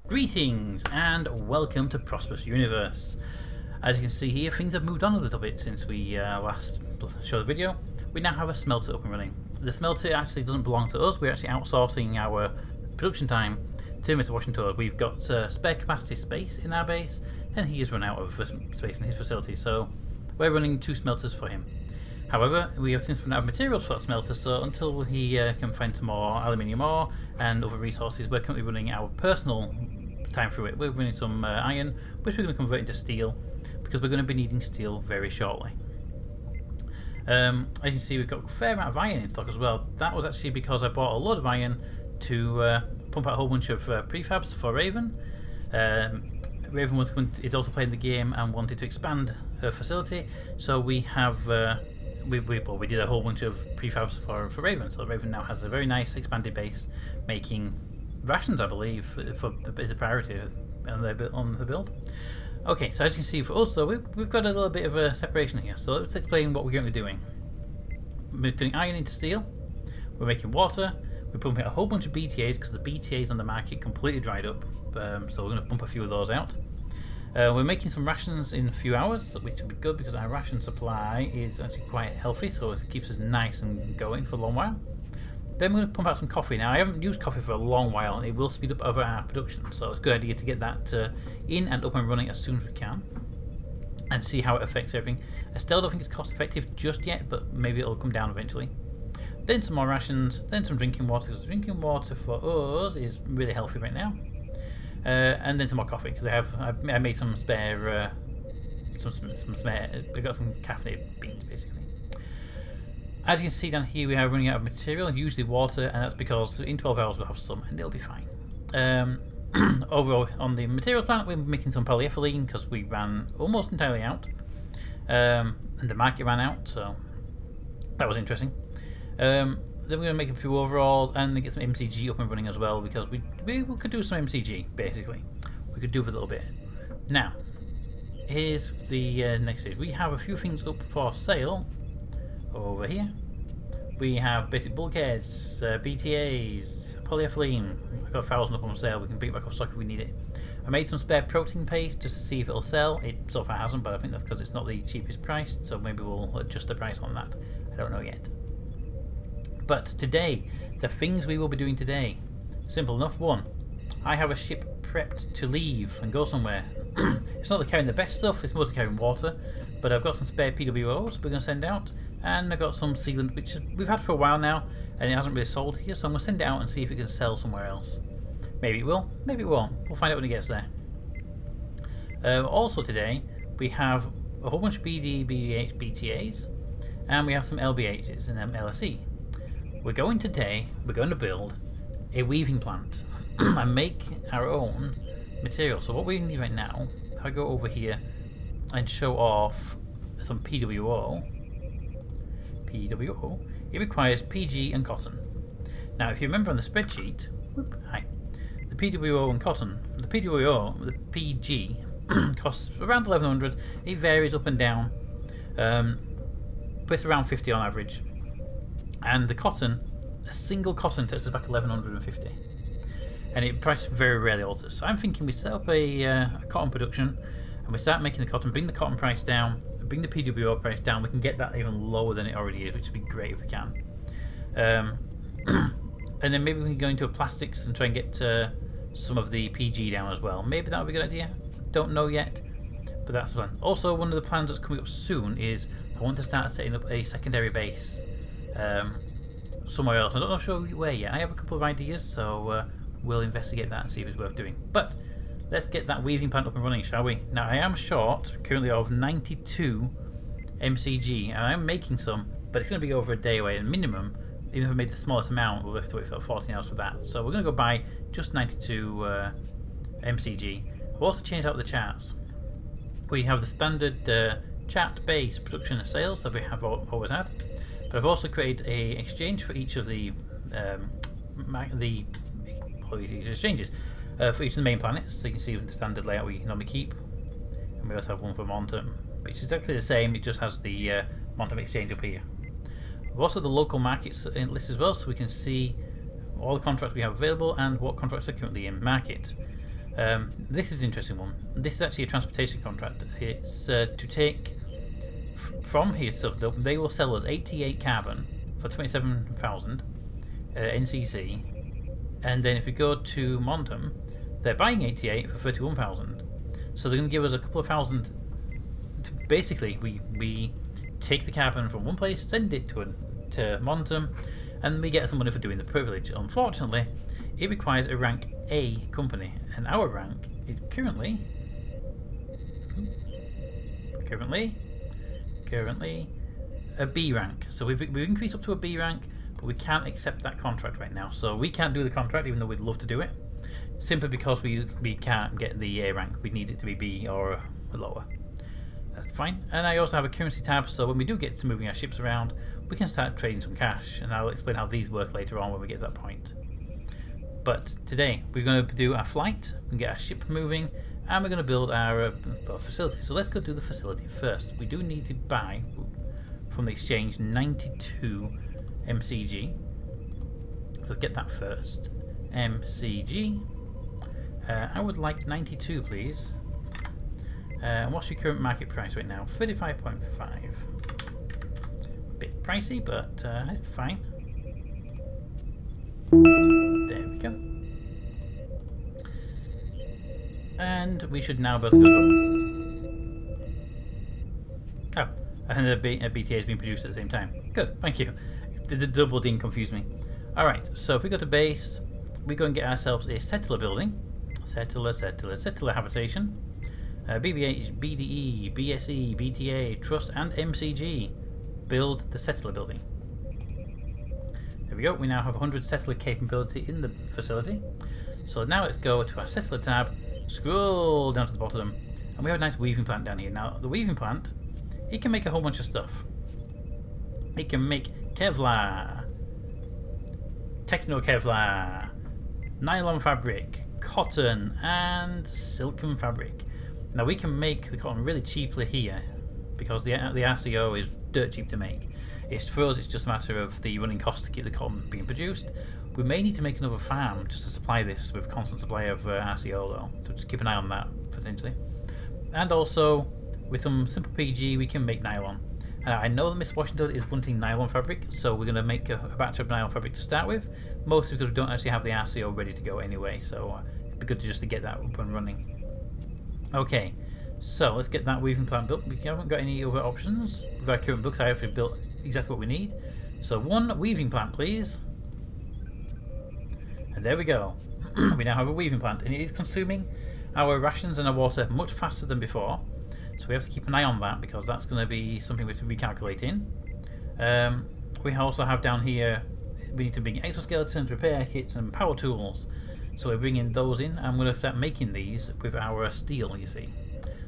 Greetings and welcome to Prosperous Universe. As you can see here, things have moved on a little bit since we last showed the video. We now have a smelter up and running. The smelter actually doesn't belong to us, we're actually outsourcing our production time to Mr. Washington. We've got spare capacity space in our base, and he has run out of space in his facility, so we're running 2 smelters for him. However, we have since run out of materials for that smelter, so until he can find some more aluminium ore and other resources, we're currently running our personal time through it. We're running some iron, which we're going to convert into steel, because we're going to be needing steel very shortly. As you can see, we've got a fair amount of iron in stock as well. That was actually because I bought a lot of iron to pump out a whole bunch of prefabs for Raven. Raven is also playing the game and wanted to expand her facility, so we have we did a whole bunch of prefabs for Raven. So Raven now has a very nice expanded base, making rations, I believe, for the priority on the build. Okay, so as you can see, for us though, we've got a little bit of a separation here. So let's explain what we're going to be doing. We're turning iron into steel. We're making water. We're pumping out a whole bunch of BTAs because the BTAs on the market completely dried up. So we're going to pump a few of those out. We're making some rations in a few hours, which will be good because our ration supply is actually quite healthy, so it keeps us nice and going for a long while. Then we're going to pump out some coffee. Now, I haven't used coffee for a long while, and it will speed up our production, so it's a good idea to get that in and up and running as soon as we can and see how it affects everything. I still don't think it's cost effective just yet, but maybe it'll come down eventually. Then some more rations, then some drinking water, because drinking water for us is really healthy right now. And then some more coffee, because I made some spare, we've got some caffeinated beans basically. As you can see down here, we are running out of material, usually water, and that's because in 12 hours we'll have some, and it'll be fine. Over on the material plant, we're making some polyethylene because we ran almost entirely out, and the market ran out, so that was interesting. Then we're going to make a few overalls and get some MCG up and running as well, because we could do some MCG, basically. We could do with a little bit. Now, here's the next stage. We have a few things up for sale over here. We have basic bulkheads, BTAs, polyethylene. I've got 1,000 up on sale. We can pick it back up stock if we need it. I made some spare protein paste just to see if it'll sell. It so far hasn't, but I think that's because it's not the cheapest price, so maybe we'll adjust the price on that. I don't know yet. But today, the things we will be doing today, simple enough. 1, I have a ship prepped to leave and go somewhere. It's not carrying the best stuff, it's mostly carrying water, but I've got some spare PWOs we're going to send out, and I've got some sealant which we've had for a while now and it hasn't really sold here, so I'm going to send it out and see if it can sell somewhere else. Maybe it will, maybe it won't. We'll find out when it gets there. Also today we have a whole bunch of BH BTAs, and we have some LBHs and LSE. We're going to build a weaving plant and make our own material. So what we need right now, if I go over here and show off some PWO, it requires PG and cotton. Now, if you remember on the spreadsheet, the PWO and cotton, the PG costs around 1,100. It varies up and down, but it's around 50 on average. And the cotton, a single cotton takes us back 1,150, and it price very rarely alters. So I'm thinking we set up a cotton production, and we start making the cotton, bring the cotton price down, bring the PWO price down. We can get that even lower than it already is, which would be great if we can. And then maybe we can go into plastics and try and get some of the PG down as well. Maybe that would be a good idea. Don't know yet, but that's fun. Also, one of the plans that's coming up soon is I want to start setting up a secondary base somewhere else. I'm not sure where yet. I have a couple of ideas, so we'll investigate that and see if it's worth doing. But let's get that weaving plant up and running, shall we? Now, I am short currently of 92 MCG, and I'm making some, but it's going to be over a day away, and minimum. Even if I made the smallest amount, we'll have to wait for 14 hours for that. So we're going to go buy just 92 MCG. I've also changed out the charts. We have the standard chart base production and sales that we have always had, but I've also created a exchange for each of the exchanges for each of the main planets, so you can see the standard layout we normally keep, and we also have one for Montum, which is exactly the same. It just has the Montum exchange up here. We've also the local markets list as well, so we can see all the contracts we have available and what contracts are currently in market. This is an interesting one. This is actually a transportation contract. It's to take from here, so they will sell us 88 carbon for 27,000 NCC, and then if we go to Mondum, they're buying 88 for 31,000. So they're going to give us a couple of thousand. Basically, we take the carbon from one place, send it to Mondum, and we get some money for doing the privilege. Unfortunately, it requires a rank A company, and our rank is currently a B rank. So we've increased up to a B rank, but we can't accept that contract right now. So we can't do the contract, even though we'd love to do it, simply because we can't get the A rank. We need it to be B or lower. That's fine. And I also have a currency tab, so when we do get to moving our ships around, we can start trading some cash, and I'll explain how these work later on when we get to that point. But today we're going to do our flight, we can get our ship moving, and we're going to build our facility. So let's go do the facility first. We do need to buy from the exchange 92 MCG. So let's get that first. MCG. I would like 92, please. And what's your current market price right now? 35.5. Bit pricey, but it's fine. There we go. And we should now be able to go. Oh, and a BTA has been produced at the same time. Good, thank you. The double didn't confuse me. Alright, so if we go to base, we go and get ourselves a settler building. Settler habitation. BBH, BDE, BSE, BTA, Trust, and MCG. Build the settler building. There we go. We now have 100 settler capability in the facility. So now let's go to our settler tab, scroll down to the bottom, and we have a nice weaving plant down here. Now the weaving plant, it can make a whole bunch of stuff. It can make Kevlar, Techno Kevlar, nylon fabric, cotton, and silken fabric. Now we can make the cotton really cheaply here because the RCO is dirt cheap to make. For us, it's just a matter of the running cost to keep the cotton being produced. We may need to make another farm just to supply this with constant supply of RCO though, so just keep an eye on that potentially. And also, with some simple PG, we can make nylon. I know that Mr. Washington is wanting nylon fabric, so we're going to make a batch of nylon fabric to start with, mostly because we don't actually have the RCO ready to go anyway, so it'd be good just to get that up and running. Okay, so let's get that weaving plant built. We haven't got any other options with our current books. I have built exactly what we need. So one weaving plant, please. And there we go. We now have a weaving plant, and it is consuming our rations and our water much faster than before. So we have to keep an eye on that because that's going to be something we have to recalculate in. We also have down here, we need to bring exoskeletons, repair kits, and power tools. So we're bringing those in. I'm going to start making these with our steel, you see.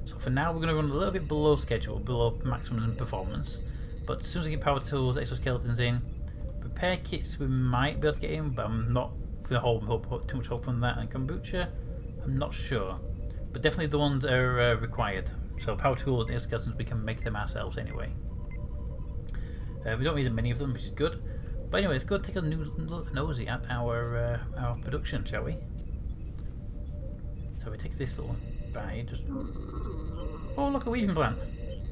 So for now, we're going to run a little bit below schedule, below maximum performance. But as soon as we get power tools, exoskeletons in, repair kits we might be able to get in, but I'm not going to put too much hope on that. And kombucha, I'm not sure. But definitely the ones are required. So power tools and exoskeletons, we can make them ourselves anyway. We don't need many of them, which is good. But anyway, let's go take a nosy at our production, shall we? So we take this little bag, just... Oh, look, a weaving plant.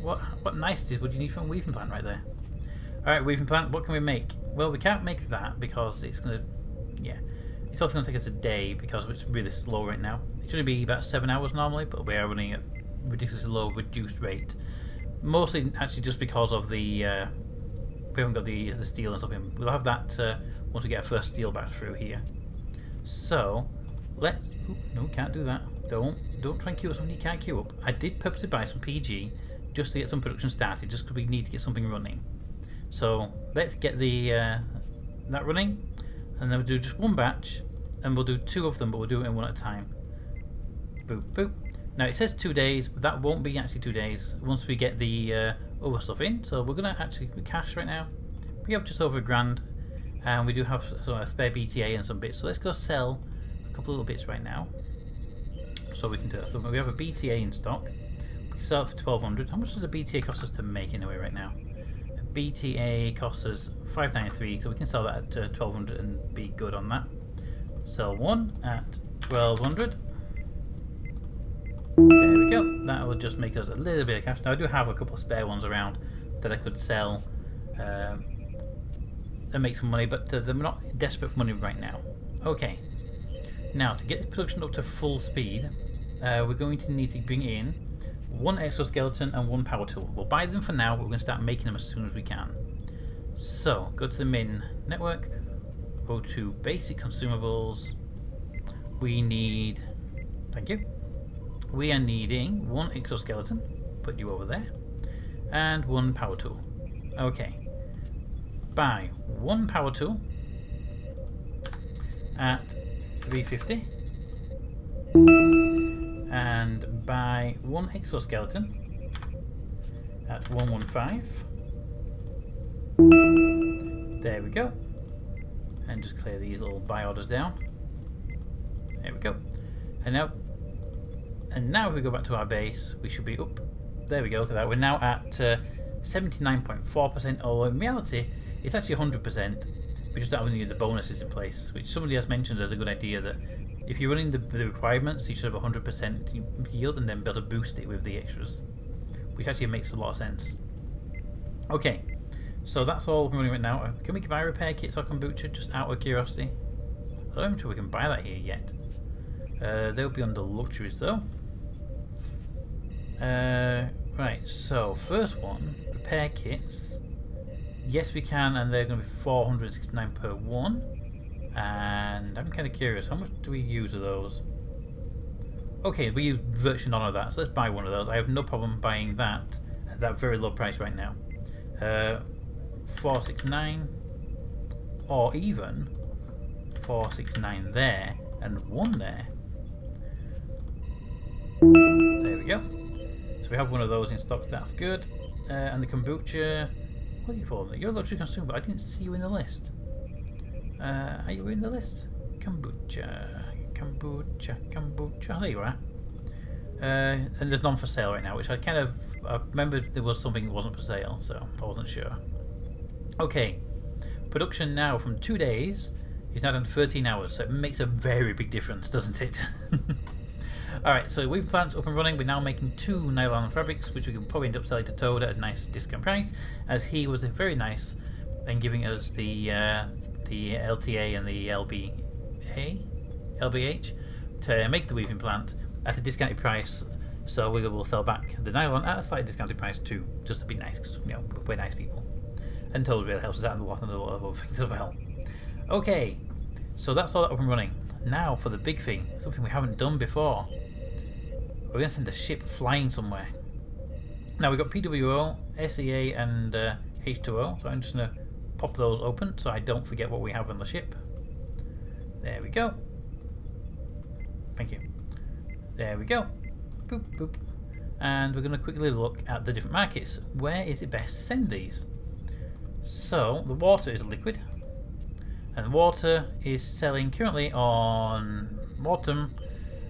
What niceties would you need from a weaving plant right there? Alright, weaving plant, what can we make? Well, we can't make that because it's going to... Yeah. It's also going to take us a day because it's really slow right now. It should be about 7 hours normally, but we are running at ridiculously low reduced rate. Mostly actually just because of the... we haven't got the steel and stuff in. We'll have that once we get our first steel batch through here. So, let's... Ooh, no, can't do that. Don't try and queue up something you can't queue up. I did purposely buy some PG just to get some production started, just because we need to get something running. So, let's get the that running, and then we'll do just one batch, and we'll do 2 of them, but we'll do it in one at a time. Boop, boop. Now, it says 2 days, but that won't be actually 2 days once we get the other stuff in. So we're going to actually cash right now. We have just over $1,000, and we do have a spare BTA and some bits. So let's go sell a couple of little bits right now, so we can do that. So we have a BTA in stock. We can sell it for 1,200. How much does a BTA cost us to make anyway right now? A BTA costs us 593, so we can sell that at 1,200 and be good on that. Sell one at 1,200. that will just make us a little bit of cash. Now I do have a couple of spare ones around that I could sell and make some money, but they're not desperate for money right now. Okay, now to get this production up to full speed, we're going to need to bring in one exoskeleton and one power tool. We'll buy them for now, but we're going to start making them as soon as we can. So go to the main network, go to basic consumables. We need, thank you, we are needing one exoskeleton, put you over there, and one power tool. Okay, buy one power tool at 350 and buy one exoskeleton at 115. There we go. And just clear these little buy orders down. There we go. And now if we go back to our base, we should be up. There we go. Look at that. We're now at 79.4%. Although in reality, it's actually 100%. We just don't have any of the bonuses in place, which somebody has mentioned as a good idea, that if you're running the requirements, you should have 100% yield and then be able to boost it with the extras, which actually makes a lot of sense. Okay, so that's all we're running right now. Can we buy repair kits or kombucha, just out of curiosity? I don't know if we can buy that here yet. They'll be under luxuries though. Right, so first one, repair kits. Yes, we can, and they're going to be 469 per one. And I'm kind of curious, how much do we use of those? Okay, we use virtually none of that, so let's buy one of those. I have no problem buying that at that very low price right now. 469, or even 469 there and one there. There we go. So we have one of those in stock. That's good. And the kombucha. What are you for? You're a luxury consumer, but I didn't see you in the list. Are you in the list? Kombucha. There you are. And there's none for sale right now, which I remember there was something that wasn't for sale, so I wasn't sure. Okay, production now from 2 days is now down to 13 hours, so it makes a very big difference, doesn't it? Alright, so we've plants up and running. We're now making 2 nylon fabrics, which we can probably end up selling to Toad at a nice discount price, as he was very nice in giving us the LTA and the LBH to make the weaving plant at a discounted price. So we will sell back the nylon at a slightly discounted price too, just to be nice, because we're nice people. And Toad really helps us out a lot and a lot of other things as well. Okay, so that's all that up and running. Now for the big thing, something we haven't done before. We're going to send a ship flying somewhere. Now we've got PWO, SEA and H2O, so I'm just going to pop those open so I don't forget what we have on the ship. There we go. Thank you. There we go. Boop, boop. And we're going to quickly look at the different markets. Where is it best to send these? So the water is liquid, and the water is selling currently on Mortem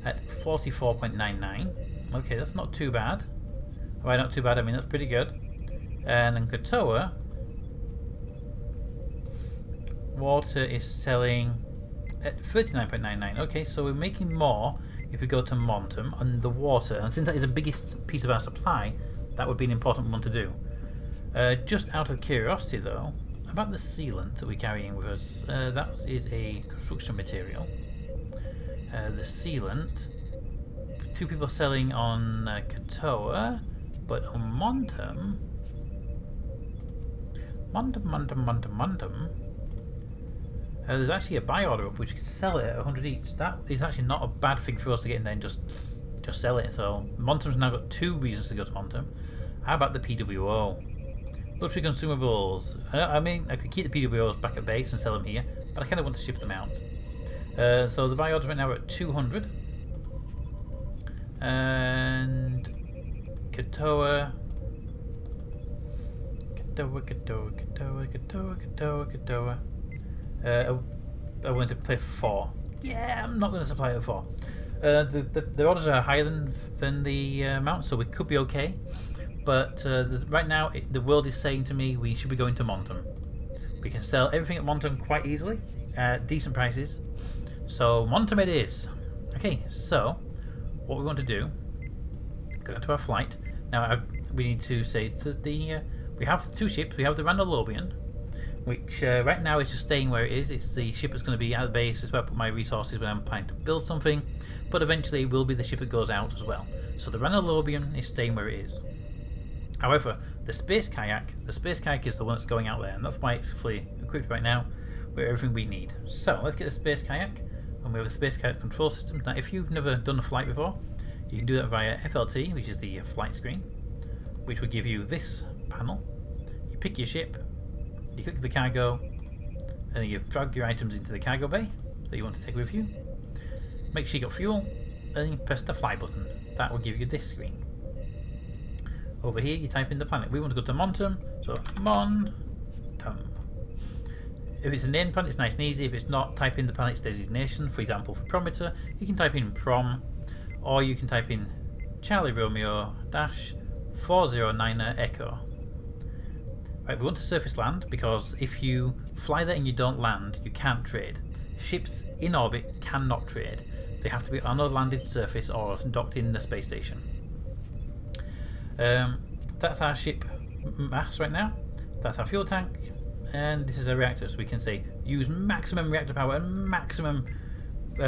at 44.99. Okay, that's not too bad. Why not too bad? I mean, that's pretty good. And then Katoa, water is selling at 39.99. Okay, so we're making more if we go to Montum on the water, and since that is the biggest piece of our supply, that would be an important one to do. Just out of curiosity though, about the sealant that we're carrying with us, that is a construction material. The sealant, 2 people are selling on Katoa, but on Montum, there's actually a buy order up which could sell it at 100 each. That is actually not a bad thing for us to get in there and just sell it. So Montum's now got 2 reasons to go to Montum. How about the PWO? Luxury consumables. I mean, I could keep the PWOs back at base and sell them here, but I kind of want to ship them out. So the buy orders right now are at 200. And Katoa. I want to play for 4. Yeah, I'm not going to supply it for 4. The orders are higher than the amount, so we could be okay. But right now, the world is saying to me we should be going to Montum. We can sell everything at Montum quite easily at decent prices. So Montum it is. Okay, so what we want to do, go into our flight. Now we need to say that we have two ships. We have the Randolobian, which right now is just staying where it is. It's the ship that's going to be at the base. It's where I put my resources when I'm planning to build something. But eventually it will be the ship that goes out as well. So the Randolobian is staying where it is. However, the Space Kayak is the one that's going out there, and that's why it's fully equipped right now with everything we need. So let's get the Space Kayak, and we have the Space Kayak control system. Now, if you've never done a flight before, you can do that via FLT, which is the flight screen, which will give you this panel. You pick your ship, you click the cargo, and then you drag your items into the cargo bay that you want to take with you. Make sure you got fuel, and then you press the fly button. That will give you this screen. Over here, you type in the planet. We want to go to Montum, so Montum. If it's a named planet, it's nice and easy. If it's not, type in the planet's designation. For example, for Prometer, you can type in Prom, or you can type in Charlie Romeo dash 409er Echo. Right, we want to surface land because if you fly there and you don't land, you can't trade. Ships in orbit cannot trade. They have to be on a landed surface or docked in the space station. That's our ship mass right now. That's our fuel tank, and this is a reactor. So we can say use maximum reactor power and maximum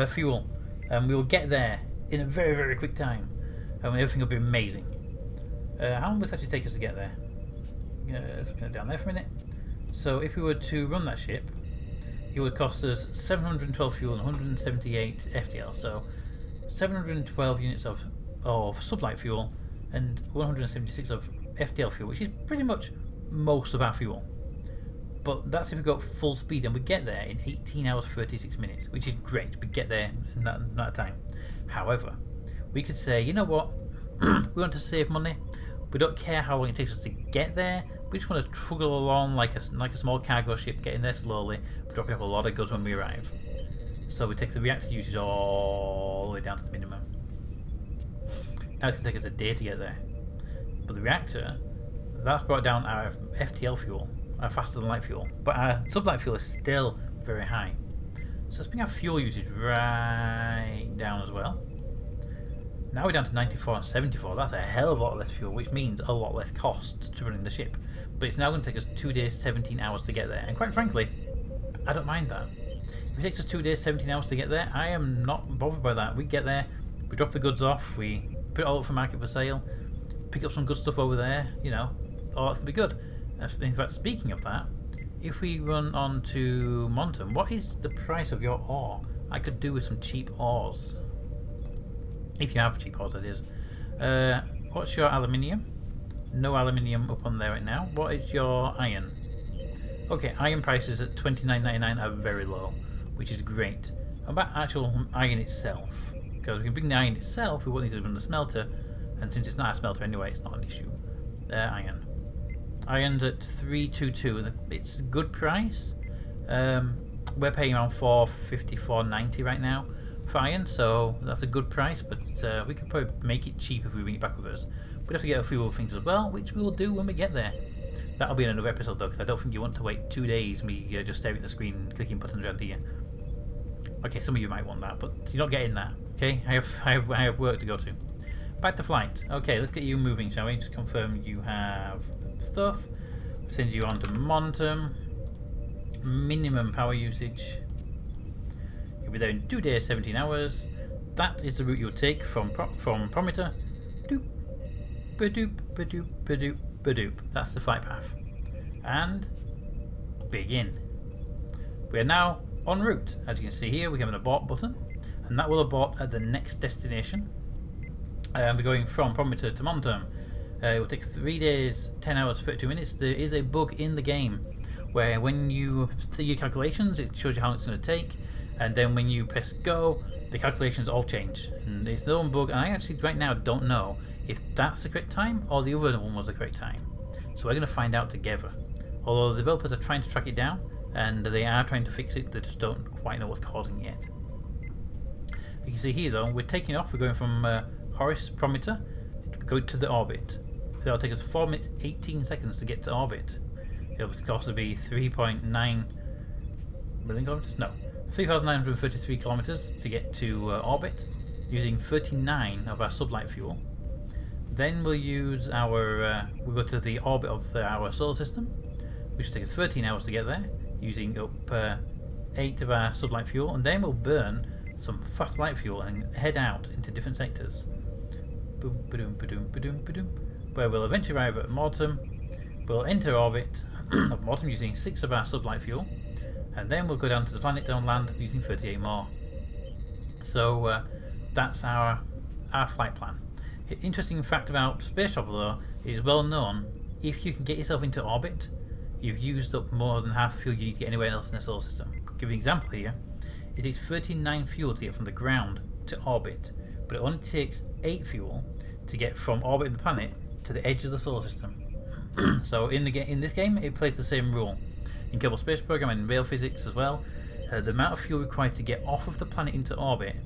fuel, and we will get there in a very, very quick time, and everything will be amazing. How long will it actually take us to get there? Let's put it down there for a minute. So if we were to run that ship, it would cost us 712 fuel and 178 FTL. So 712 units of sublight fuel and 176 of FTL fuel, which is pretty much most of our fuel. But that's if we go full speed, and we get there in 18 hours 36 minutes, which is great. We get there in that amount of time. However, we could say, you know what, we want to save money. We don't care how long it takes us to get there. We just want to truggle along like a small cargo ship, getting there slowly, dropping off a lot of goods when we arrive. So we take the reactor usage all the way down to the minimum. Now it's going to take us a day to get there. But the reactor, that's brought down our FTL fuel, our faster than light fuel. But our sublight fuel is still very high. So let's bring our fuel usage right down as well. Now we're down to 94 and 74. That's a hell of a lot less fuel, which means a lot less cost to running the ship. But it's now going to take us 2 days, 17 hours to get there. And quite frankly, I don't mind that. If it takes us 2 days, 17 hours to get there, I am not bothered by that. We get there, we drop the goods off, we put it all up for market for sale, pick up some good stuff over there, you know, all that's going to be good. In fact, speaking of that, if we run on to Montum, what is the price of your ore? I could do with some cheap ores. If you have cheap ores, that is. What's your aluminium? No aluminium up on there right now. What is your iron? Okay, iron prices at $29.99 are very low, which is great. About actual iron itself, because we can bring the iron itself, we won't need to run the smelter, and since it's not a smelter anyway, it's not an issue. Iron. Iron's at 322. It's a good price. We're paying around $450, $490 right now for iron, so that's a good price, but we could probably make it cheap if we bring it back with us. We'd have to get a few other things as well, which we will do when we get there. That'll be in another episode though, because I don't think you want to wait 2 days me just staring at the screen clicking buttons around here. Okay, some of you might want that, but you're not getting that. Okay, I have work to go to. Back to flight. Okay, let's get you moving, shall we? Just confirm you have stuff. Send you on to Montum. Minimum power usage. You'll be there in 2 days, 17 hours. That is the route you'll take from Prometer. Doop, ba-doop, ba-doop, ba-doop, ba-doop. That's the flight path. And begin. We are now en route. As you can see here, we have an abort button, and that will abort at the next destination. We're going from Prometer to Montum. It will take 3 days, 10 hours, 32 minutes. There is a bug in the game where when you see your calculations, it shows you how long it's going to take, and then when you press go, the calculations all change. And it's the one bug, and I actually right now don't know if that's the correct time or the other one was the correct time. So we're going to find out together. Although the developers are trying to track it down, and they are trying to fix it, they just don't quite know what's causing it yet. You can see here though, we're taking off, we're going from Horace Prometer, go to the orbit. It'll take us 4 minutes 18 seconds to get to orbit. It'll cost to be 3.9 million kilometers? No, 3,933 kilometers to get to orbit, using 39 of our sublight fuel. Then we'll use our, we'll go to the orbit of our solar system, which will take us 13 hours to get there, using up 8 of our sublight fuel, and then we'll burn some fast light fuel and head out into different sectors. Boom, ba-doom, ba-doom, ba-doom, ba-doom, where we'll eventually arrive at Mortem. We'll enter orbit of Mortem using 6 of our sublight fuel, and then we'll go down to the planet down land using 38 more. So that's our flight plan. Interesting fact about space travel though, it is well known, if you can get yourself into orbit, you've used up more than half the fuel you need to get anywhere else in the solar system. I'll give you an example here. It takes 39 fuel to get from the ground to orbit, but it only takes 8 fuel to get from orbit of the planet to the edge of the solar system. So in this game, it plays the same rule. In Kerbal Space Program and rail physics as well, the amount of fuel required to get off of the planet into orbit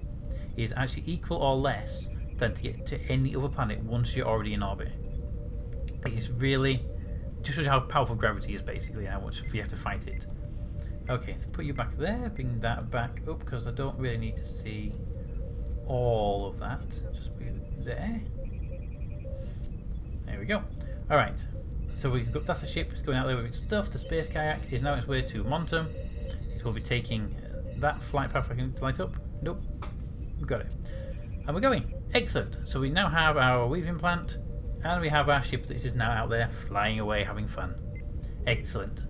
is actually equal or less than to get to any other planet once you're already in orbit. It's really just shows you how powerful gravity is basically, and how much you have to fight it. Okay, so put you back there, bring that back up because I don't really need to see all of that. Just put it there. There we go. Alright, so that's the ship. It's going out there with its stuff. The space kayak is now on its way to Montum. It will be taking that flight path. I can light up. Nope, we got it. And we're going. Excellent. So we now have our weaving plant, and we have our ship that is now out there flying away, having fun. Excellent.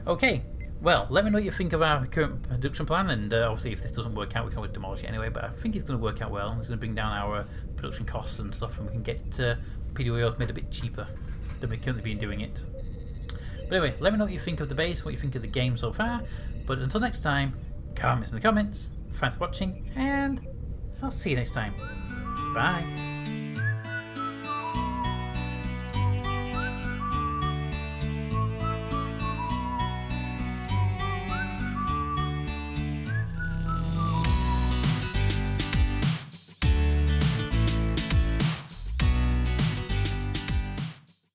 Okay. Well, let me know what you think of our current production plan, and obviously if this doesn't work out, we can always demolish it anyway, but I think it's going to work out well. It's going to bring down our production costs and stuff, and we can get PDO made a bit cheaper than we're currently been doing it. But anyway, let me know what you think of the base, what you think of the game so far, but until next time, comments in the comments. Thanks for watching, and I'll see you next time. Bye.